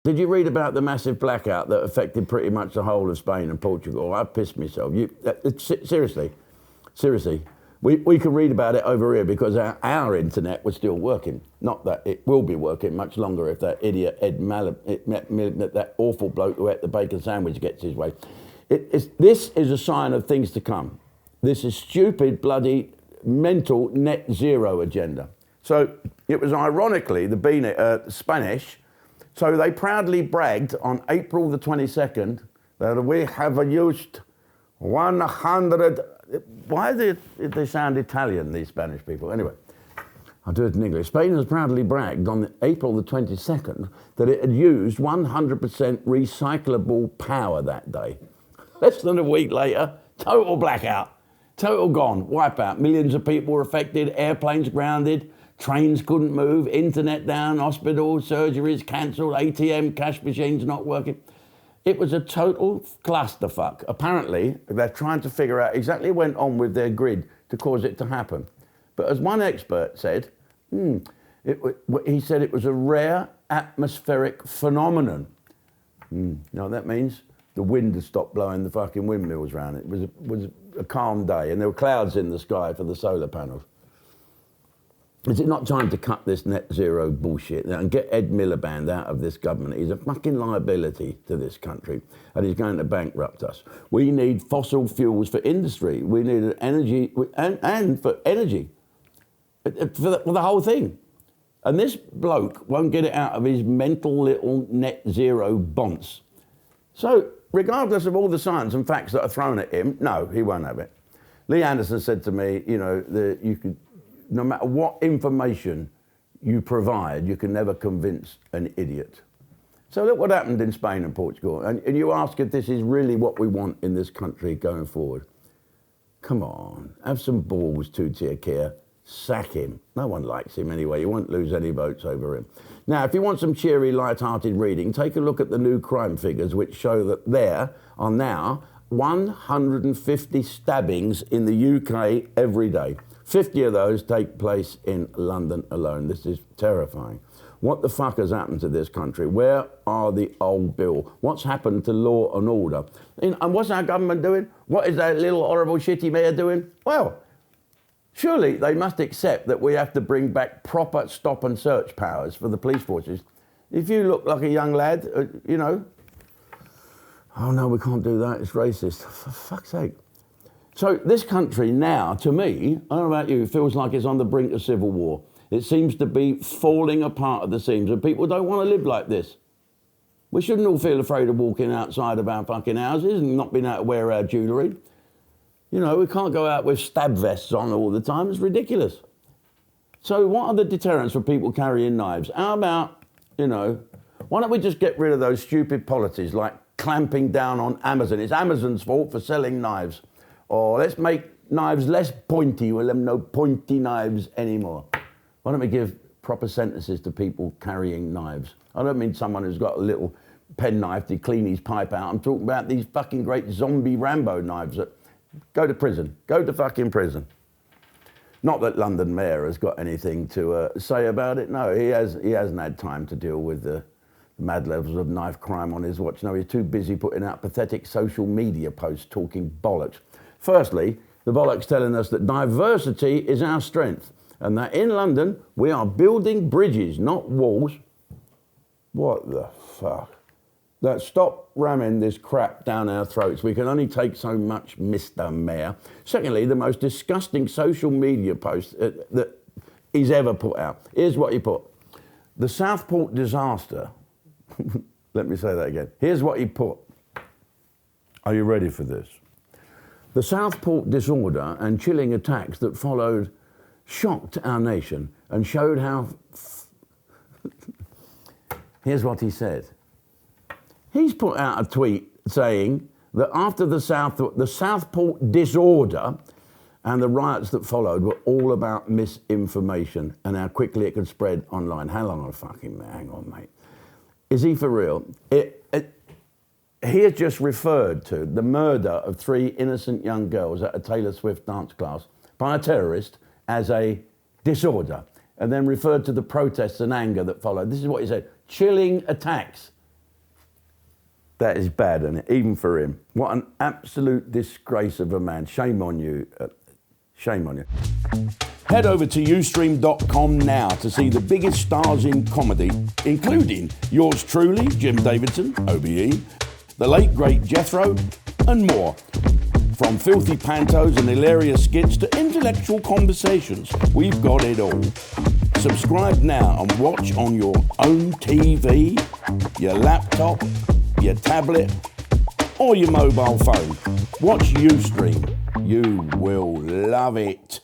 Did you read about the massive blackout that affected pretty much the whole of Spain and Portugal? I pissed myself. Seriously. We could read about it over here because our internet was still working. Not that it will be working much longer if that idiot that awful bloke who ate the bacon sandwich gets his way. This is a sign of things to come. This is stupid, bloody, mental net zero agenda. So it was ironically the Spanish. So they proudly bragged on April the 22nd that we have used 100. Why do they sound Italian, these Spanish people? Anyway, I'll do it in English. Spain has proudly bragged on April the 22nd that it had used 100% recyclable power that day. Less than a week later, total blackout, total gone, wipeout. Millions of people were affected, airplanes grounded, trains couldn't move, internet down, hospitals, surgeries cancelled, ATM, cash machines not working. It was a total clusterfuck. Apparently, they're trying to figure out exactly what went on with their grid to cause it to happen. But as one expert said, he said it was a rare atmospheric phenomenon. You know what that means? The wind had stopped blowing the fucking windmills around. It was a calm day, and there were clouds in the sky for the solar panels. Is it not time to cut this net zero bullshit and get Ed Miliband out of this government? He's a fucking liability to this country, and he's going to bankrupt us. We need fossil fuels for industry. We need energy and for energy, for the whole thing. And this bloke won't get it out of his mental little net zero bonce. So, regardless of all the science and facts that are thrown at him, no, he won't have it. Lee Anderson said to me, you know, no matter what information you provide, you can never convince an idiot. So look what happened in Spain and Portugal. And you ask if this is really what we want in this country going forward. Come on, have some balls, two-tier care. Sack him. No one likes him anyway. You won't lose any votes over him. Now, if you want some cheery, light-hearted reading, take a look at the new crime figures, which show that there are now 150 stabbings in the UK every day. 50 of those take place in London alone. This is terrifying. What the fuck has happened to this country? Where are the old bill? What's happened to law and order? And what's our government doing? What is that little horrible shitty mayor doing? Well, surely they must accept that we have to bring back proper stop and search powers for the police forces. If you look like a young lad, you know, oh no, we can't do that, it's racist. For fuck's sake. So this country now, to me, I don't know about you, feels like it's on the brink of civil war. It seems to be falling apart at the seams, and people don't want to live like this. We shouldn't all feel afraid of walking outside of our fucking houses and not being able to wear our jewellery. You know, we can't go out with stab vests on all the time. It's ridiculous. So what are the deterrents for people carrying knives? How about, you know, why don't we just get rid of those stupid policies like clamping down on Amazon? It's Amazon's fault for selling knives. Or let's make knives less pointy. We'll have no pointy knives anymore. Why don't we give proper sentences to people carrying knives? I don't mean someone who's got a little penknife to clean his pipe out. I'm talking about these fucking great zombie Rambo knives that go to prison. Go to fucking prison. Not that London Mayor has got anything to say about it. No, he hasn't had time to deal with the mad levels of knife crime on his watch. No, he's too busy putting out pathetic social media posts talking bollocks. Firstly, the bollocks telling us that diversity is our strength and that in London we are building bridges, not walls. What the fuck? Stop ramming this crap down our throats. We can only take so much, Mr. Mayor. Secondly, the most disgusting social media post that he's ever put out. Here's what he put. The Southport disaster. Let me say that again. Here's what he put. Are you ready for this? The Southport disorder and chilling attacks that followed shocked our nation and showed how... Here's what he said. He's put out a tweet saying that after the Southport disorder and the riots that followed were all about misinformation and how quickly it could spread online. Hang on, mate. Is he for real? He has just referred to the murder of 3 innocent young girls at a Taylor Swift dance class by a terrorist as a disorder, and then referred to the protests and anger that followed. This is what he said: chilling attacks. That is bad, isn't it? Even for him. What an absolute disgrace of a man. Shame on you. Shame on you. Head over to ustream.com now to see the biggest stars in comedy, including yours truly, Jim Davidson, OBE, the late great Jethro, and more. From filthy pantos and hilarious skits to intellectual conversations, we've got it all. Subscribe now and watch on your own TV, your laptop, your tablet, or your mobile phone. Watch Ustream. You will love it.